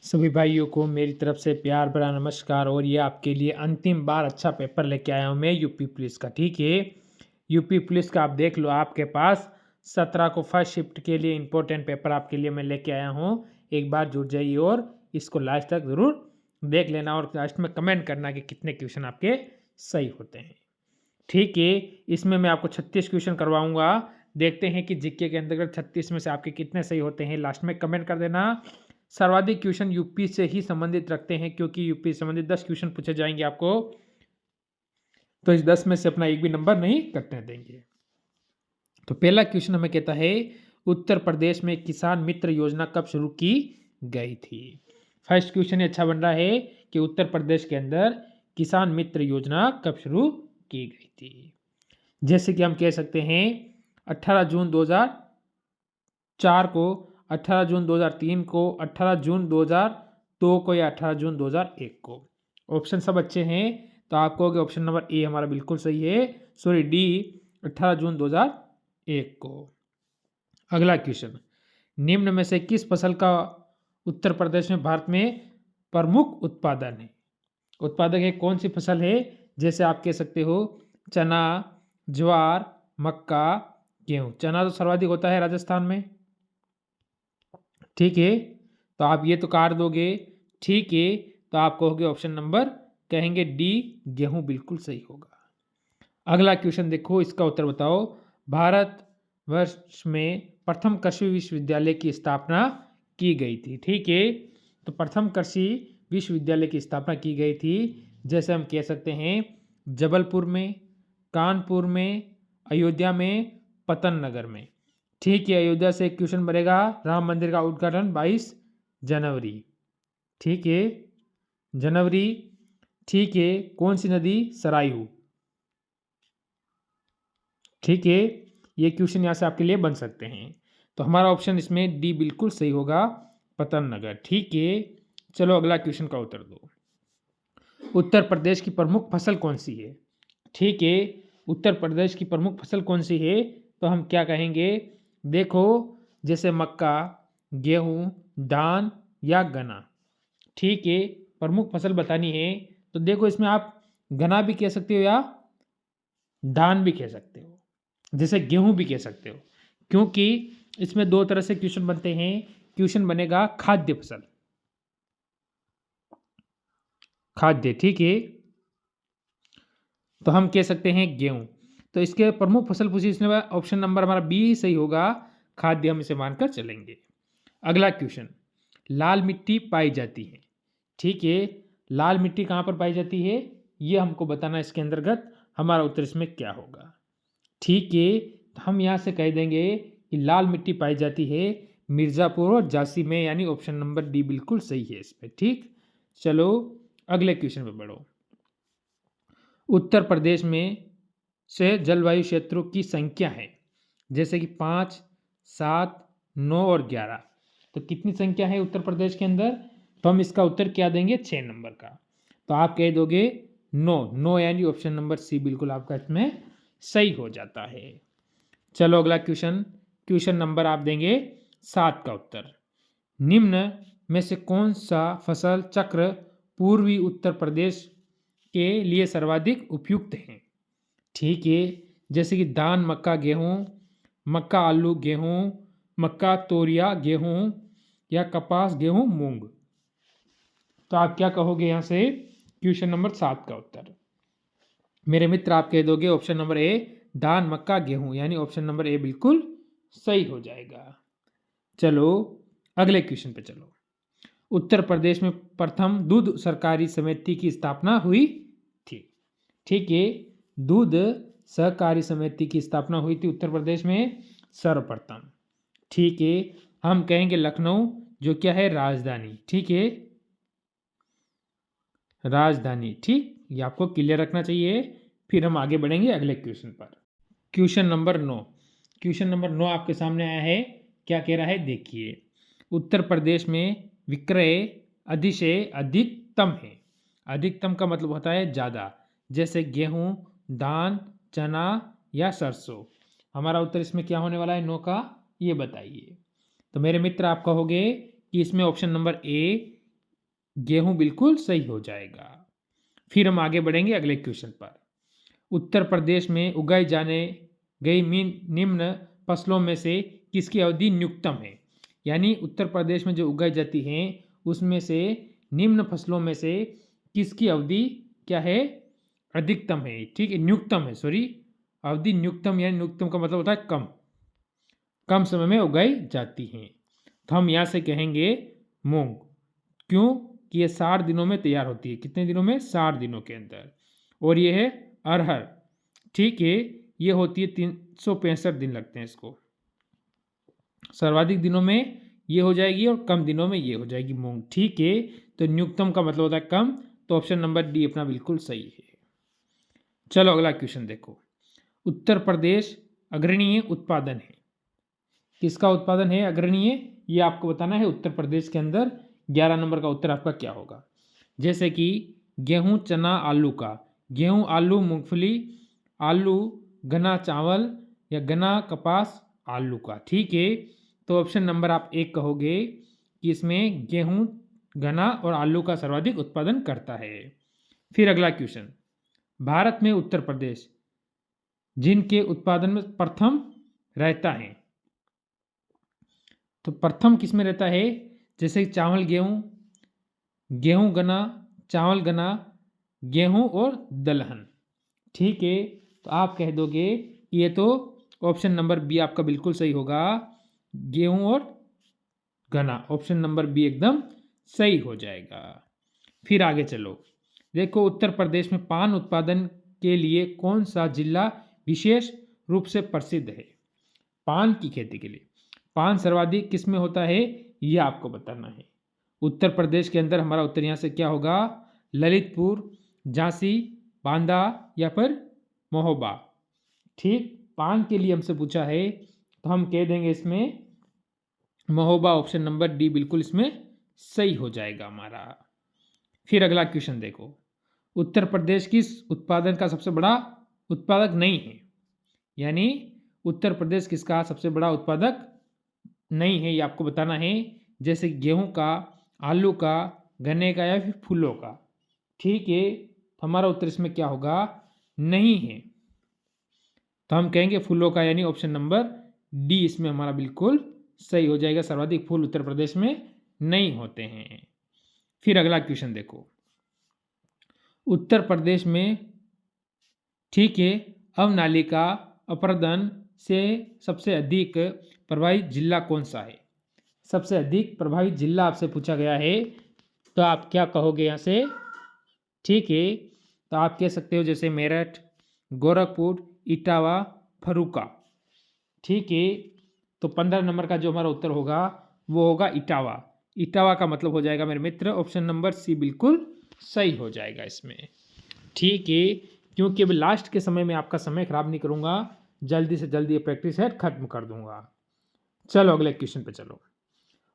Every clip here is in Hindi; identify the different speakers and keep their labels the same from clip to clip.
Speaker 1: सभी भाइयों को मेरी तरफ से प्यार भरा नमस्कार। और ये आपके लिए अंतिम बार अच्छा पेपर लेके आया हूँ मैं यूपी पुलिस का। ठीक है, यूपी पुलिस का आप देख लो, आपके पास 17 को फर्स्ट शिफ्ट के लिए इंपॉर्टेंट पेपर आपके लिए मैं लेके आया हूँ। एक बार जुड़ जाइए और इसको लास्ट तक ज़रूर देख लेना और लास्ट में कमेंट करना कि कितने क्वेश्चन आपके सही होते हैं। ठीक है, इसमें मैं आपको 36 क्वेश्चन करवाऊंगा। देखते हैं कि जीके के अंतर्गत 36 में से आपके कितने सही होते हैं। लास्ट में कमेंट कर देना। सर्वाधिक क्वेश्चन यूपी से ही संबंधित रखते हैं, क्योंकि यूपी से संबंधित 10 क्वेश्चन पूछे जाएंगे आपको, तो इस 10 में से अपना एक भी नंबर नहीं कटने देंगे। तो पहला क्वेश्चन हमें कहता है, उत्तर प्रदेश में किसान मित्र योजना कब शुरू की गई थी। फर्स्ट क्वेश्चन अच्छा बन रहा है कि उत्तर प्रदेश के अंदर किसान मित्र योजना कब शुरू की गई थी। जैसे कि हम कह सकते हैं 18 जून 2004 को, 18 जून 2003 को, 18 जून 2002 को या 18 जून 2001 को। ऑप्शन सब अच्छे हैं, तो आप कहोगे ऑप्शन नंबर ए हमारा बिल्कुल सही है, सॉरी डी 18 जून 2001 को। अगला क्वेश्चन, निम्न में से किस फसल का उत्तर प्रदेश में भारत में प्रमुख उत्पादन है। उत्पादक है कौन सी फसल है, जैसे आप कह सकते हो चना, ज्वार, मक्का, गेहूं। चना तो सर्वाधिक होता है राजस्थान में। ठीक है, तो आप ये तो काट दोगे। ठीक है, तो आप कहोगे ऑप्शन नंबर, कहेंगे डी गेहूं बिल्कुल सही होगा। अगला क्वेश्चन देखो, इसका उत्तर बताओ। भारत वर्ष में प्रथम कृषि विश्वविद्यालय की स्थापना की गई थी। ठीक है, तो प्रथम कृषि विश्वविद्यालय की स्थापना की गई थी, जैसे हम कह सकते हैं जबलपुर में, कानपुर में, अयोध्या में, पतन नगर में। ठीक है, अयोध्या से एक क्वेश्चन बनेगा, राम मंदिर का उद्घाटन 22 जनवरी। ठीक है, जनवरी। ठीक है, कौन सी नदी, सरायू। ठीक है, ये क्वेश्चन यहाँ से आपके लिए बन सकते हैं, तो हमारा ऑप्शन इसमें डी बिल्कुल सही होगा, पतन नगर। ठीक है, चलो अगला क्वेश्चन का उत्तर दो। उत्तर प्रदेश की प्रमुख फसल कौन सी है। ठीक है, उत्तर प्रदेश की प्रमुख फसल कौन सी है, तो हम क्या कहेंगे, देखो जैसे मक्का, गेहूं, धान या गन्ना। ठीक है, प्रमुख फसल बतानी है, तो देखो इसमें आप गन्ना भी कह सकते हो या धान भी कह सकते हो, जैसे गेहूं भी कह सकते हो, क्योंकि इसमें दो तरह से क्वेश्चन बनते हैं। क्वेश्चन बनेगा खाद्य फसल, खाद्य। ठीक है, तो हम कह सकते हैं गेहूं, तो इसके प्रमुख फसल पूछी, इसमें ऑप्शन नंबर हमारा बी सही होगा, खाद्य, हम इसे मानकर चलेंगे। अगला क्वेश्चन, लाल मिट्टी पाई जाती है। ठीक है, लाल मिट्टी कहाँ पर पाई जाती है, ये हमको बताना, इसके अंतर्गत हमारा उत्तर इसमें क्या होगा। ठीक है, तो हम यहाँ से कह देंगे कि लाल मिट्टी पाई जाती है मिर्ज़ापुर और झांसी में, यानी ऑप्शन नंबर डी बिल्कुल सही है इसमें। ठीक, चलो अगले क्वेश्चन पे बढ़ो। उत्तर प्रदेश में से जलवायु क्षेत्रों की संख्या है, जैसे कि 5, 7, 9 और 11, तो कितनी संख्या है उत्तर प्रदेश के अंदर, तो हम इसका उत्तर क्या देंगे, 6 नंबर का। तो आप कह दोगे 9 यानी ऑप्शन नंबर सी बिल्कुल आपका इसमें सही हो जाता है। चलो अगला क्वेश्चन, क्वेश्चन नंबर आप देंगे 7 का उत्तर। निम्न में से कौन सा फसल चक्र पूर्वी उत्तर प्रदेश के लिए सर्वाधिक उपयुक्त है। ठीक है, जैसे कि धान, मक्का, गेहूं, मक्का, आलू, गेहूं, मक्का, तोरिया, गेहूं या कपास, गेहूं, मूंग। तो आप क्या कहोगे यहाँ से, क्वेश्चन नंबर 7 का उत्तर। मेरे मित्र आप कह दोगे ऑप्शन नंबर ए, धान, मक्का, गेहूं, यानी ऑप्शन नंबर ए बिल्कुल सही हो जाएगा। चलो अगले क्वेश्चन पे चलो। उत्तर प्रदेश में प्रथम दूध सहकारी समिति की स्थापना हुई थी। ठीक है, दूध सहकारी समिति की स्थापना हुई थी उत्तर प्रदेश में सर्वप्रथम। ठीक है, हम कहेंगे लखनऊ, जो क्या है राजधानी। ठीक है, राजधानी। ठीक, ये आपको क्लियर रखना चाहिए। फिर हम आगे बढ़ेंगे अगले क्वेश्चन पर। क्वेश्चन नंबर 9, क्वेश्चन नंबर 9 आपके सामने आया है, क्या कह रहा है देखिए। उत्तर प्रदेश में विक्रय अधिशय अधिकतम है। अधिकतम का मतलब होता है ज़्यादा, जैसे गेहूं, धान, चना या सरसों। हमारा उत्तर इसमें क्या होने वाला है 9 का, ये बताइए। तो मेरे मित्र आप कहोगे कि इसमें ऑप्शन नंबर ए गेहूं बिल्कुल सही हो जाएगा। फिर हम आगे बढ़ेंगे अगले क्वेश्चन पर। उत्तर प्रदेश में उगाई जाने गई निम्न फसलों में से किसकी अवधि न्यूनतम है? यानी उत्तर प्रदेश में जो उगाई जाती हैं उसमें से निम्न फसलों में से किसकी अवधि क्या है? अधिकतम है। ठीक है, न्यूनतम है, सॉरी, अवधि न्यूनतम, यानी न्यूनतम का मतलब होता है कम, कम समय में उगाई जाती हैं। तो हम यहाँ से कहेंगे मूंग। क्यों? कि ये 60 दिनों में तैयार होती है। कितने दिनों में? 60 दिनों के अंदर। और ये है अरहर। ठीक है, ये होती है 365 दिन लगते हैं इसको। सर्वाधिक दिनों में ये हो जाएगी और कम दिनों में ये हो जाएगी मूंग। ठीक है, तो न्यूनतम का मतलब होता है कम, तो ऑप्शन नंबर डी अपना बिल्कुल सही है। चलो अगला क्वेश्चन देखो। उत्तर प्रदेश अग्रणीय उत्पादन है। किसका उत्पादन है अग्रणीय? ये आपको बताना है उत्तर प्रदेश के अंदर। 11 नंबर का उत्तर आपका क्या होगा? जैसे कि गेहूं, चना, आलू का। गेहूं, आलू, मूंगफली, आलू, गन्ना, चावल, या गन्ना, कपास, आलू का। ठीक है, तो ऑप्शन नंबर आप 1 कहोगे कि इसमें गेहूं, गन्ना और आलू का सर्वाधिक उत्पादन करता है। फिर अगला क्वेश्चन। भारत में उत्तर प्रदेश जिनके उत्पादन में प्रथम रहता है, तो प्रथम किस में रहता है? जैसे चावल, गेहूं, गेहूं गन्ना, चावल गन्ना, गेहूं और दलहन। ठीक है, तो आप कह दोगे ये तो ऑप्शन नंबर बी आपका बिल्कुल सही होगा, गेहूं और गन्ना। ऑप्शन नंबर बी एकदम सही हो जाएगा। फिर आगे चलो, देखो उत्तर प्रदेश में पान उत्पादन के लिए कौन सा जिला विशेष रूप से प्रसिद्ध है? पान की खेती के लिए पान सर्वाधिक किस में होता है, ये आपको बताना है। उत्तर प्रदेश के अंदर हमारा उत्तर यहाँ से क्या होगा? ललितपुर, झांसी, बांदा या फिर महोबा। ठीक, पान के लिए हमसे पूछा है तो हम कह देंगे इसमें महोबा। ऑप्शन नंबर डी बिल्कुल इसमें सही हो जाएगा हमारा। फिर अगला क्वेश्चन देखो। उत्तर प्रदेश किस उत्पादन का सबसे बड़ा उत्पादक नहीं है? यानी उत्तर प्रदेश किसका सबसे बड़ा उत्पादक नहीं है, ये आपको बताना है। जैसे गेहूं का, आलू का, गन्ने का या फिर फूलों का। ठीक है, तो हमारा उत्तर इसमें क्या होगा? नहीं है, तो हम कहेंगे फूलों का, यानी ऑप्शन नंबर डी इसमें हमारा बिल्कुल सही हो जाएगा। सर्वाधिक फूल उत्तर प्रदेश में नहीं होते हैं। फिर अगला क्वेश्चन देखो। उत्तर प्रदेश में, ठीक है, अवनालिका अपरदन से सबसे अधिक प्रभावित जिला कौन सा है? सबसे अधिक प्रभावित जिला आपसे पूछा गया है, तो आप क्या कहोगे यहाँ से? ठीक है, तो आप कह सकते हो जैसे मेरठ, गोरखपुर, इटावा, फर्रुखा। ठीक है, तो 15 नंबर का जो हमारा उत्तर होगा वो होगा इटावा। इटावा का मतलब हो जाएगा मेरे मित्र ऑप्शन नंबर सी बिल्कुल सही हो जाएगा इसमें। ठीक है, क्योंकि अब लास्ट के समय में आपका समय खराब नहीं करूँगा, जल्दी से जल्दी ये प्रैक्टिस है खत्म कर दूंगा। चलो अगले क्वेश्चन पे चलो।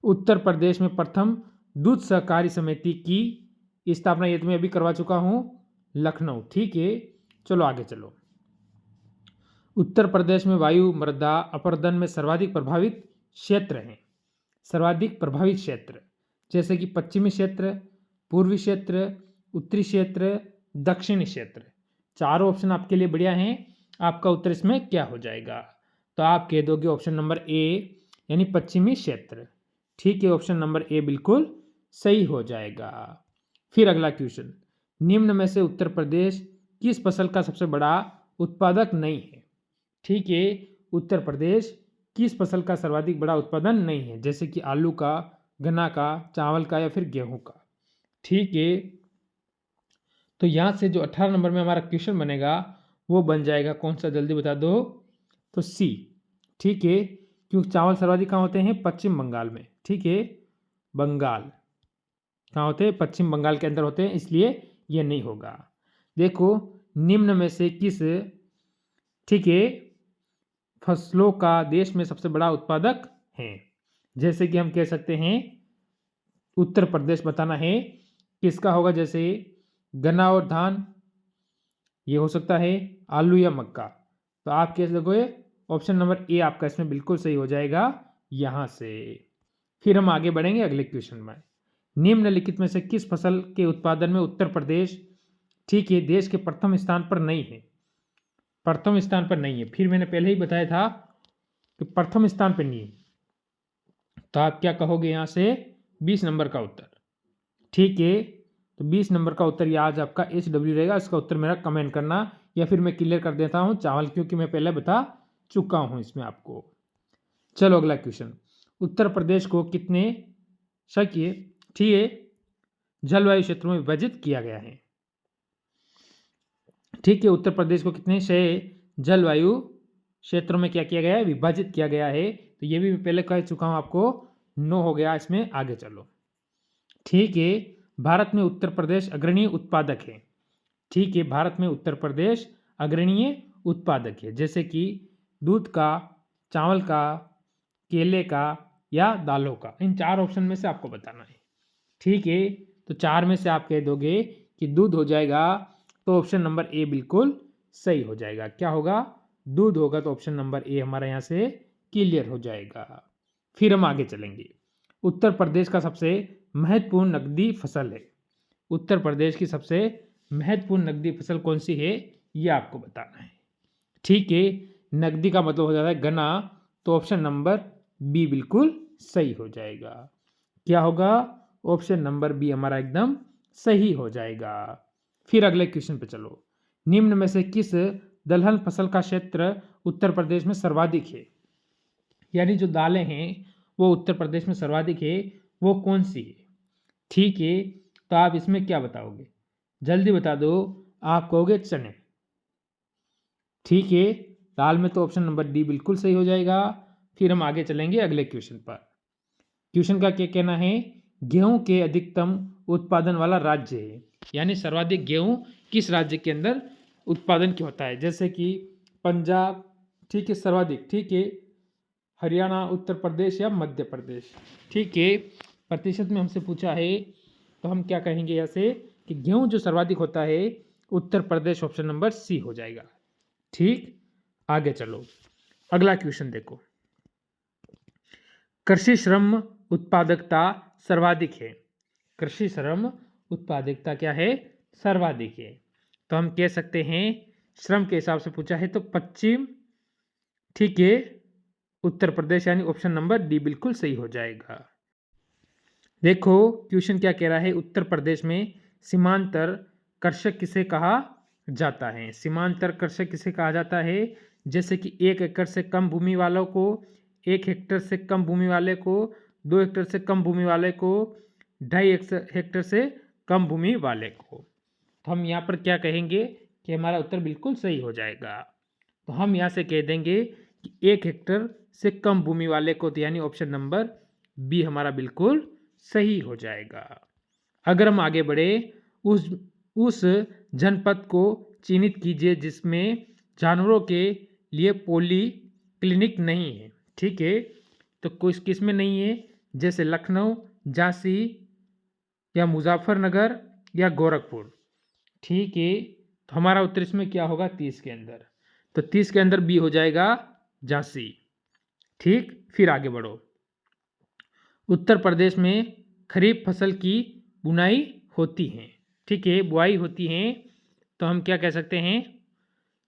Speaker 1: उत्तर प्रदेश में प्रथम दूध सहकारी समिति की स्थापना, ये तो मैं अभी करवा चुका हूँ, लखनऊ। ठीक है, चलो आगे चलो। उत्तर प्रदेश में वायु मृदा अपरदन में सर्वाधिक प्रभावित क्षेत्र हैं। सर्वाधिक प्रभावित क्षेत्र जैसे कि पश्चिमी क्षेत्र, पूर्वी क्षेत्र, उत्तरी क्षेत्र, दक्षिणी क्षेत्र। चारों ऑप्शन आपके लिए बढ़िया हैं। आपका उत्तर इसमें क्या हो जाएगा? तो आप कह दोगे ऑप्शन नंबर ए, यानी पश्चिमी क्षेत्र। ठीक है, ऑप्शन नंबर ए बिल्कुल सही हो जाएगा। फिर अगला क्वेश्चन। निम्न में से उत्तर प्रदेश किस फसल का सबसे बड़ा उत्पादक नहीं है? ठीक है, उत्तर प्रदेश किस फसल का सर्वाधिक बड़ा उत्पादन नहीं है? जैसे कि आलू का, गन्ना का, चावल का या फिर गेहूं का। ठीक है, तो यहाँ से जो 18 नंबर में हमारा क्वेश्चन बनेगा वो बन जाएगा कौन सा, जल्दी बता दो। तो सी। ठीक है, क्योंकि चावल सर्वाधिक कहाँ होते हैं? पश्चिम बंगाल में। ठीक है, बंगाल कहाँ होते हैं? पश्चिम बंगाल के अंदर होते हैं, इसलिए ये नहीं होगा। देखो, निम्न में से किस, ठीक है, फसलों का देश में सबसे बड़ा उत्पादक है? जैसे कि हम कह सकते हैं उत्तर प्रदेश बताना है, किसका होगा? जैसे गन्ना और धान, ये हो सकता है आलू या मक्का। तो आप कैसे लगोगे? ऑप्शन नंबर ए आपका इसमें बिल्कुल सही हो जाएगा यहाँ से। फिर हम आगे बढ़ेंगे अगले क्वेश्चन में। निम्नलिखित में से किस फसल के उत्पादन में उत्तर प्रदेश, ठीक है, देश के प्रथम स्थान पर नहीं है? प्रथम स्थान पर नहीं है। फिर मैंने पहले ही बताया था कि प्रथम स्थान पर नहीं है, तो आप क्या कहोगे यहाँ से? 20 नंबर का उत्तर। ठीक है, तो 20 नंबर का उत्तर ये आज आपका HW रहेगा। इसका उत्तर मेरा कमेंट करना, या फिर मैं क्लियर कर देता हूँ चावल, क्योंकि मैं पहले बता चुका हूँ इसमें आपको। चलो अगला क्वेश्चन। उत्तर प्रदेश को कितने शकीय, ठीक है, जलवायु क्षेत्रों में विभाजित किया गया है? ठीक है, उत्तर प्रदेश को कितने 6 जलवायु क्षेत्रों में क्या किया गया है? विभाजित किया गया है। तो ये भी मैं पहले कह चुका हूँ आपको, 9 हो गया इसमें। आगे चलो। ठीक है, भारत में उत्तर प्रदेश अग्रणीय उत्पादक है। ठीक है, भारत में उत्तर प्रदेश अग्रणीय उत्पादक है, जैसे कि दूध का, चावल का, केले का या दालों का। इन 4 ऑप्शन में से आपको बताना है। ठीक है, तो 4 में से आप कह दोगे कि दूध हो जाएगा, तो ऑप्शन नंबर ए बिल्कुल सही हो जाएगा। क्या होगा? दूध होगा, तो ऑप्शन नंबर ए हमारा यहाँ से क्लियर हो जाएगा। फिर हम आगे चलेंगे। उत्तर प्रदेश का सबसे महत्वपूर्ण नकदी फसल है। उत्तर प्रदेश की सबसे महत्वपूर्ण नकदी फसल कौन सी है, ये आपको बताना है। ठीक है, नकदी का मतलब हो जाता है गन्ना, तो ऑप्शन नंबर बी बिल्कुल सही हो जाएगा। क्या होगा? ऑप्शन नंबर बी हमारा एकदम सही हो जाएगा। फिर अगले क्वेश्चन पे चलो। निम्न में से किस दलहन फसल का क्षेत्र उत्तर प्रदेश में सर्वाधिक है? यानी जो दालें हैं वो उत्तर प्रदेश में सर्वाधिक है, वो कौन सी है? ठीक है, तो आप इसमें क्या बताओगे? जल्दी बता दो। आप कहोगे चने। ठीक है, दाल में तो ऑप्शन नंबर डी बिल्कुल सही हो जाएगा। फिर हम आगे चलेंगे अगले क्वेश्चन पर। क्वेश्चन का क्या कहना है? गेहूं के अधिकतम उत्पादन वाला राज्य है, यानी सर्वाधिक गेहूं किस राज्य के अंदर उत्पादन क्या होता है? जैसे कि पंजाब, ठीक है, सर्वाधिक, ठीक है, हरियाणा, उत्तर प्रदेश या मध्य प्रदेश। ठीक है, प्रतिशत में हमसे पूछा है, तो हम क्या कहेंगे यहाँ से कि गेहूं जो सर्वाधिक होता है Uttar Pradesh, option number C हो जाएगा। ठीक, आगे चलो। अगला क्वेश्चन देखो। कृषि श्रम उत्पादकता सर्वाधिक है। कृषि श्रम उत्पादकता क्या है? सर्वाधिक है। तो हम कह सकते हैं, श्रम के हिसाब से पूछा है तो पश्चिम, ठीक है, उत्तर प्रदेश, यानी ऑप्शन नंबर डी बिल्कुल सही हो जाएगा। देखो क्वेश्चन क्या कह रहा है। उत्तर प्रदेश में सीमांतर कृषक किसे कहा जाता है? सीमांतर कृषक किसे कहा जाता है? जैसे कि 1 एकड़ से कम भूमि वालों को, 1 हेक्टेयर से कम भूमि वाले को, 2 हेक्टेयर से कम भूमि वाले को, 2.5 हेक्टेयर से कम भूमि वाले को। तो हम यहाँ पर क्या कहेंगे कि हमारा उत्तर बिल्कुल सही हो जाएगा। तो हम यहाँ से कह देंगे कि 1 हेक्टेयर से कम भूमि वाले को, तो यानी ऑप्शन नंबर बी हमारा बिल्कुल सही हो जाएगा। अगर हम आगे बढ़े, उस जनपद को चिन्हित कीजिए जिसमें जानवरों के लिए पोली क्लिनिक नहीं है। ठीक है, तो कुछ किस में नहीं है? जैसे लखनऊ, झांसी या मुजफ्फरनगर या गोरखपुर। ठीक है, तो हमारा उत्तर इसमें क्या होगा? 30 के अंदर। तो 30 के अंदर बी हो जाएगा, झांसी। ठीक, फिर आगे बढ़ो। उत्तर प्रदेश में खरीफ फसल की बुनाई होती है। ठीक है, बुआई होती है। तो हम क्या कह सकते हैं?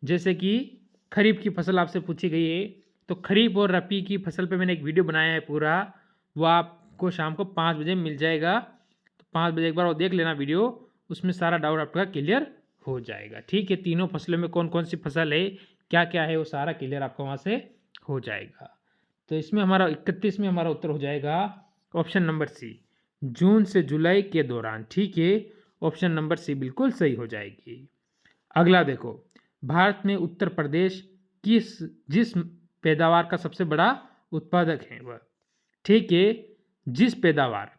Speaker 1: जैसे कि खरीफ की फसल आपसे पूछी गई है, तो खरीफ और रबी की फसल पे मैंने एक वीडियो बनाया है पूरा, वो आपको शाम को 5 बजे मिल जाएगा। तो 5 बजे एक बार वो देख लेना वीडियो, उसमें सारा डाउट आपका क्लियर हो जाएगा। ठीक है, तीनों फसलों में कौन कौन सी फसल है, क्या क्या है, वो सारा क्लियर आपको वहाँ से हो जाएगा। तो इसमें हमारा 31 में हमारा उत्तर हो जाएगा ऑप्शन नंबर सी, जून से जुलाई के दौरान। ठीक है, ऑप्शन नंबर सी बिल्कुल सही हो जाएगी। अगला देखो, भारत में उत्तर प्रदेश जिस पैदावार का सबसे बड़ा उत्पादक है वह। ठीक है, जिस पैदावार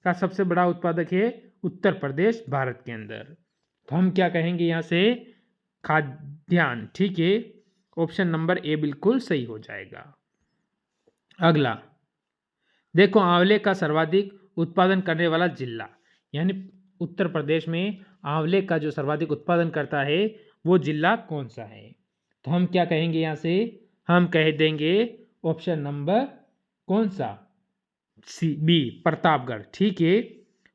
Speaker 1: का सबसे बड़ा उत्पादक है उत्तर प्रदेश भारत के अंदर। तो हम क्या कहेंगे यहाँ से? खाद्यान्न। ठीक है, ऑप्शन नंबर ए बिल्कुल सही हो जाएगा। अगला देखो, आंवले का सर्वाधिक उत्पादन करने वाला जिला, यानी उत्तर प्रदेश में आंवले का जो सर्वाधिक उत्पादन करता है वो जिला कौन सा है? तो हम क्या कहेंगे यहाँ से? हम कह देंगे ऑप्शन नंबर कौन सा? सी, बी, प्रतापगढ़। ठीक है,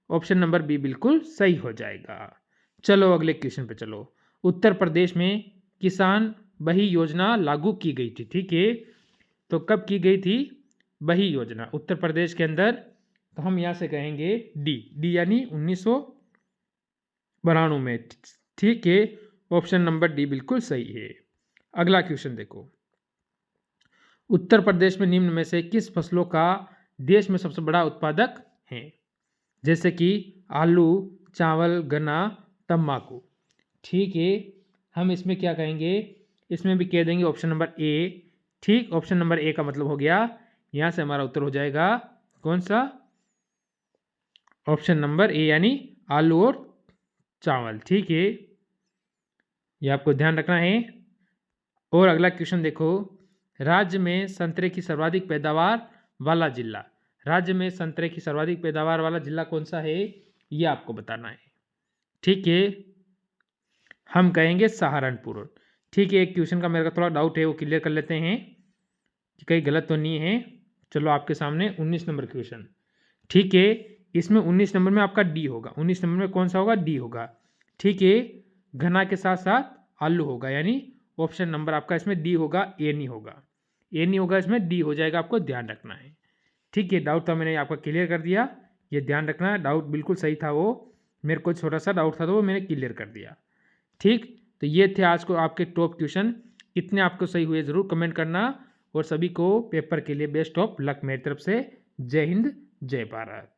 Speaker 1: ऑप्शन नंबर बी बिल्कुल सही हो जाएगा। चलो अगले क्वेश्चन पे चलो। उत्तर प्रदेश में किसान बही योजना लागू की गई थी, ठीक है। तो कब की गई थी बही योजना उत्तर प्रदेश के अंदर? तो हम यहाँ से कहेंगे डी यानी 1992 में, ठीक है। ऑप्शन नंबर डी बिल्कुल सही है। अगला क्वेश्चन देखो। उत्तर प्रदेश में निम्न में से किस फसलों का देश में सबसे बड़ा उत्पादक है? जैसे कि आलू, चावल, गन्ना, तंबाकू, ठीक है। हम इसमें क्या कहेंगे, इसमें भी कह देंगे ऑप्शन नंबर ए, ठीक। ऑप्शन नंबर ए का मतलब हो गया, यहाँ से हमारा उत्तर हो जाएगा कौन सा? ऑप्शन नंबर ए यानी आलू और चावल, ठीक है। ये आपको ध्यान रखना है। और अगला क्वेश्चन देखो। राज्य में संतरे की सर्वाधिक पैदावार वाला जिला, राज्य में संतरे की सर्वाधिक पैदावार वाला जिला कौन सा है, ये आपको बताना है, ठीक है। हम कहेंगे सहारनपुर, ठीक है। एक क्वेश्चन का मेरे को थोड़ा डाउट है, वो क्लियर कर लेते हैं कि कहीं गलत तो नहीं है। चलो आपके सामने 19 नंबर क्वेश्चन, ठीक है। इसमें 19 नंबर में आपका डी होगा, 19 नंबर में कौन सा होगा? डी होगा, ठीक है। गन्ना के साथ साथ आलू होगा, यानी ऑप्शन नंबर आपका इसमें डी होगा, ए नहीं होगा, ए नहीं होगा, इसमें डी हो जाएगा, आपको ध्यान रखना है, ठीक है। डाउट था मैंने आपका क्लियर कर दिया, ये ध्यान रखना है। डाउट बिल्कुल सही था, वो मेरे को छोटा सा डाउट था तो वो मैंने क्लियर कर दिया, ठीक। तो ये थे आज को आपके टॉप क्वेश्चन। कितने आपको सही हुए ज़रूर कमेंट करना, और सभी को पेपर के लिए बेस्ट ऑफ लक मेरी तरफ से। जय हिंद, जय भारत।